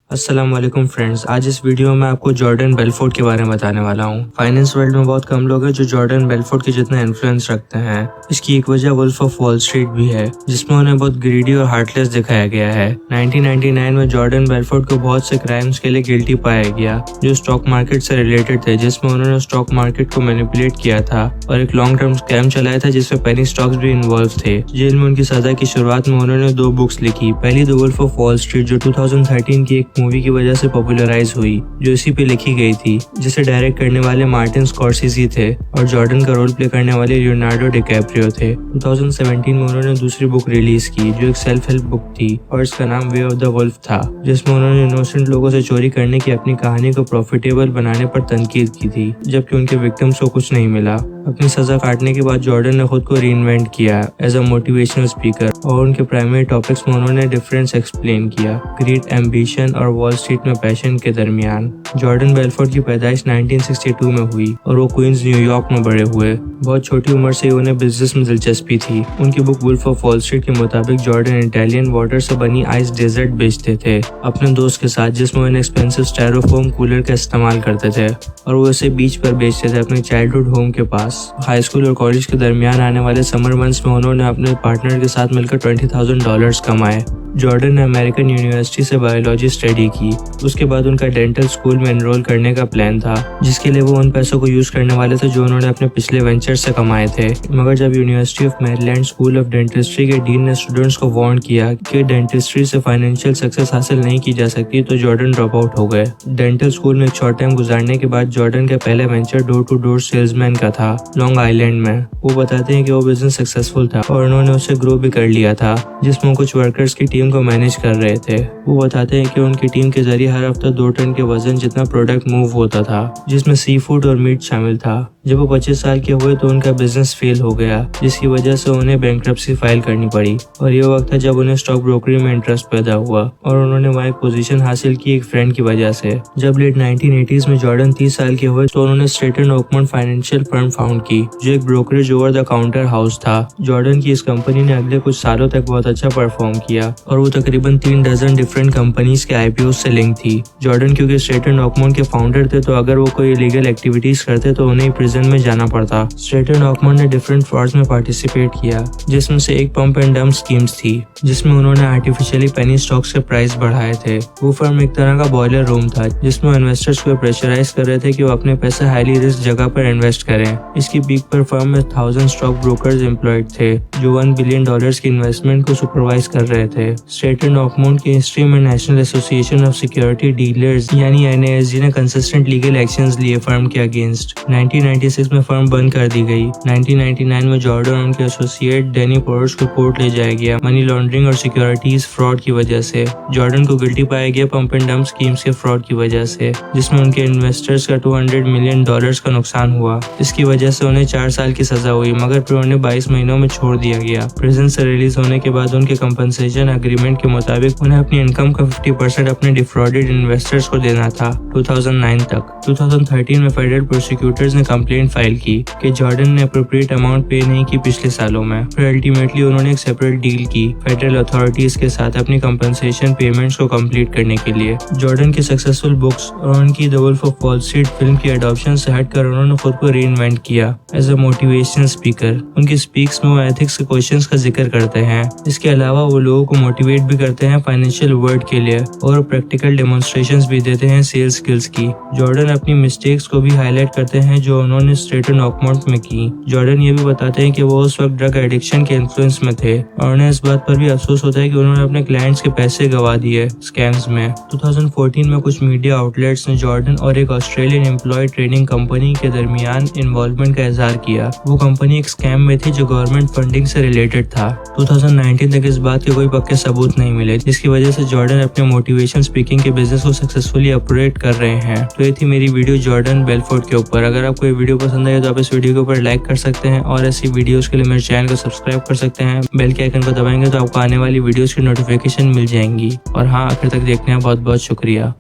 अस्सलाम वालेकुम फ्रेंड्स। आज इस वीडियो में आपको जॉर्डन बेलफोर्ड के बारे में बताने वाला हूँ। फाइनेंस वर्ल्ड में बहुत कम लोग हैं जो जॉर्डन बेलफोर्ड के जितना इन्फ्लुएंस रखते हैं। इसकी एक वजह वुल्फ ऑफ वॉल स्ट्रीट भी है, जिसमें उन्हें बहुत ग्रीडी और हार्टलेस दिखाया गया है। 1999 में जॉर्डन बेलफोर्ड को बहुत से क्राइम्स के लिए गिल्टी पाया गया जो स्टॉक मार्केट से रिलेटेड थे, जिसमें उन्होंने स्टॉक मार्केट को मैनिपुलेट किया था और एक लॉन्ग टर्म स्कैम चलाया था जिसमें पेनी स्टॉक्स भी इन्वॉल्व थे। जेल में उनकी सजा की शुरुआत में उन्होंने 2 बुक्स लिखी। पहली the Wolf of Wall Street जो 2013 की एक मूवी की वजह से पॉपुलराइज हुई, जो इसी पे लिखी गई थी, जिसे डायरेक्ट करने वाले मार्टिन स्कॉर्सेज़ी थे और जॉर्डन का रोल प्ले करने वाले लियोनार्डो डिकैप्रियो थे। 2017 में उन्होंने दूसरी बुक रिलीज की जो एक सेल्फ हेल्प बुक थी और इसका नाम वे ऑफ द वुल्फ था, जिसमें उन्होंने इनोसेंट लोगों से चोरी करने की अपनी कहानी को प्रॉफिटेबल बनाने पर तनकीद की थी, जबकि उनके विक्टिम्स को कुछ नहीं मिला। अपनी सजा काटने के बाद जॉर्डन ने खुद को रीइन्वेंट किया एज अ मोटिवेशनल स्पीकर और उनके प्राइमरी टॉपिक्स में उन्होंने डिफरेंस एक्सप्लेन किया, ग्रीड, एम्बिशन और वॉल स्ट्रीट में पैशन के दरमियान। जॉर्डन बेलफोर्ड की पैदाइश 1962 में हुई और वो क्वींस न्यूयॉर्क में बड़े हुए। बहुत छोटी उम्र से उन्हें बिजनेस में दिलचस्पी थी। उनकी book Wolf of Wall Street के मुताबिक जॉर्डन इटालियन वाटर से बनी आइस डेजर्ट बेचते थे अपने दोस्त के साथ, जिसमें वो एक्सपेंसिव स्टायरोफोम कूलर का इस्तेमाल करते थे और वो इसे बीच पर बेचते थे अपने चाइल्डहुड होम के पास। हाई स्कूल और कॉलेज के दरमियान आने वाले समर मंथ्स में उन्होंने अपने पार्टनर के साथ मिलकर $20,000 कमाए। जॉर्डन ने अमेरिकन यूनिवर्सिटी से बायोलॉजी स्टडी की। उसके बाद उनका डेंटल स्कूल में एनरोल करने का प्लान था, जिसके लिए वो उन पैसों को यूज करने वाले थे जो उन्होंने अपने पिछले वेंचर से कमाए थे। मगर जब university of Maryland school of dentistry के डीन ने स्टूडेंट्स को वार्न किया कि डेंटिस्ट्री से फाइनेंशियल सक्सेस हासिल नहीं की जा सकती, तो जॉर्डन ड्रॉप आउट हो गए। डेंटल स्कूल में एक शॉर्ट टाइम गुजारने के बाद जॉर्डन का पहला venture door to door salesman का था, लॉन्ग आइलैंड में। वो बताते हैं कि वो बिजनेस सक्सेसफुल था और उन्होंने उसे ग्रो भी कर लिया था, जिसमें कुछ वर्कर्स की टीम को मैनेज कर रहे थे। वो बताते हैं कि उनकी टीम के जरिए हर हफ्ता 2 टन के वजन जितना प्रोडक्ट मूव होता था, जिसमें सी फूड और मीट शामिल था। जब वो 25 साल के हुए तो उनका बिजनेस फेल हो गया, जिसकी वजह से उन्हें बैंकरप्सी फाइल करनी पड़ी और ये वक्त था जब उन्हें स्टॉक ब्रोकरी में इंटरेस्ट पैदा हुआ और उन्होंने वहाँ एक पोजीशन हासिल की एक फ्रेंड की वजह से। जब लेट 1980s में जॉर्डन 30 साल के हुए तो उन्होंने स्ट्रेटन ओकमंड फाइनेंशियल फर्म फाउंड की, जो एक brokerage over the counter house था। जॉर्डन की इस कंपनी ने अगले कुछ सालों तक बहुत अच्छा परफॉर्म किया और वो तकरीबन 3 डजन डिफरेंट कंपनीज के IPO से लिंक थी। जॉर्डन क्योंकि स्ट्रेटन ओकमंड के फाउंडर थे, तो अगर वो कोई इलीगल एक्टिविटीज करते तो उन्हें प्रिजन में जाना पड़ता। स्ट्रेटन ओकमंड ने डिफरेंट फ्रॉड्स में पार्टिसिपेट किया, जिसमें से एक पंप एंड डंप स्कीम्स थी, जिसमें उन्होंने आर्टिफिशियली पेनी स्टॉक्स के प्राइस बढ़ाए थे। वो फर्म एक तरह का बॉयलर रूम था, जिसमें इन्वेस्टर्स को प्रेशराइज कर रहे थे कि वो अपने पैसे हाईली रिस्क जगह पर इन्वेस्ट करें। इसकी पीक पर फर्म में 1000 स्टॉक ब्रोकर्स एम्प्लॉयड थे जो $1 बिलियन की इन्वेस्टमेंट को सुपरवाइज कर रहे थे। स्ट्रेटन ओकमंड की हिस्ट्री में national association of security dealers यानी NASD ने कंसिस्टेंट लीगल एक्शंस लिए फर्म के अगेंस्ट। 1996 में फर्म बंद कर दी गई। 1999 में जॉर्डन और उनके एसोसिएट डैनी पोर्स को कोर्ट ले जाया गया मनी लॉन्ड्रिंग और सिक्योरिटीज फ्रॉड की वजह से। जॉर्डन को गिल्टी पाया गया पंप एंड डंप स्कीम्स के फ्रॉड की वजह से, जिसमें उनके इन्वेस्टर्स का $200 मिलियन का नुकसान हुआ। इसकी वजह से उन्हें 4 साल की सजा हुई, मगर फिर उन्हें 22 महीनों में छोड़ दिया गया। प्रिजन से रिलीज होने के बाद उनके कंपनसेशन एग्रीमेंट के मुताबिक उन्हें अपनी इनकम का 50% अपने डिफ्रॉडेड इन्वेस्टर्स को देना था 2009 तक। 2013 में फेडरल प्रोसिक्यूटर्स ने कंप्लेंट फाइल की कि जॉर्डन ने अप्रोप्रिएट अमाउंट पे नहीं की पिछले सालों में। फिर अल्टीमेटली उन्होंने एक सेपरेट डील की फेडरल अथॉरिटीज के साथ अपनी कंपनसेशन पेमेंट्स को कंप्लीट करने के लिए। जॉर्डन की सक्सेसफुल बुक्स और उनकी the Wolf of Wall Street film की एडॉप्शन से हटकर उन्होंने खुद को रीइन्वेंट किया एज अ मोटिवेशनल स्पीकर। उनकी स्पीक्स में वो एथिक्स के क्वेश्चंस का जिक्र करते हैं। इसके अलावा वो लोगों को मोटिवेट भी करते हैं फाइनेंशियल वर्ड के लिए और प्रैक्टिकल डेमोन्स्ट्रेशंस भी देते हैं सेल्स स्किल्स की। जॉर्डन अपनी मिस्टेक्स को भी हाईलाइट करते हैं जो उन्होंने स्ट्रेटन ओकमंड में की। जॉर्डन ये भी बताते हैं कि वो उस वक्त ड्रग एडिक्शन के इन्फ्लुएंस में थे और उन्हें इस बात पर भी अफसोस होता है कि उन्होंने अपने क्लाइंट्स के पैसे गवा दिए स्कैम्स में। 2014 में कुछ मीडिया आउटलेट्स ने जॉर्डन और एक ऑस्ट्रेलियन एम्प्लॉय ट्रेनिंग कंपनी के दरमियान इन्वॉल्वमेंट का इजहार किया। वो कंपनी एक स्कैम में थी जो गवर्नमेंट फंडिंग से रिलेटेड था। 2019 तक इस बात के कोई पक्के सबूत नहीं मिले, जिसकी वजह से जॉर्डन अपने मोटिवेशन स्पीकिंग के बिजनेस को सक्सेसफुली ऑपरेट कर रहे हैं। तो ये थी मेरी वीडियो जॉर्डन बेलफोर्ड के ऊपर। अगर आपको ये वीडियो पसंद आए तो आप इस वीडियो के ऊपर लाइक कर सकते हैं और ऐसी वीडियोस के लिए मेरे चैनल को सब्सक्राइब कर सकते हैं। बेल के आइकन को दबाएंगे तो आपको आने वाली वीडियोस की नोटिफिकेशन मिल जाएंगी। और हाँ, आखिर तक देखने का बहुत बहुत शुक्रिया।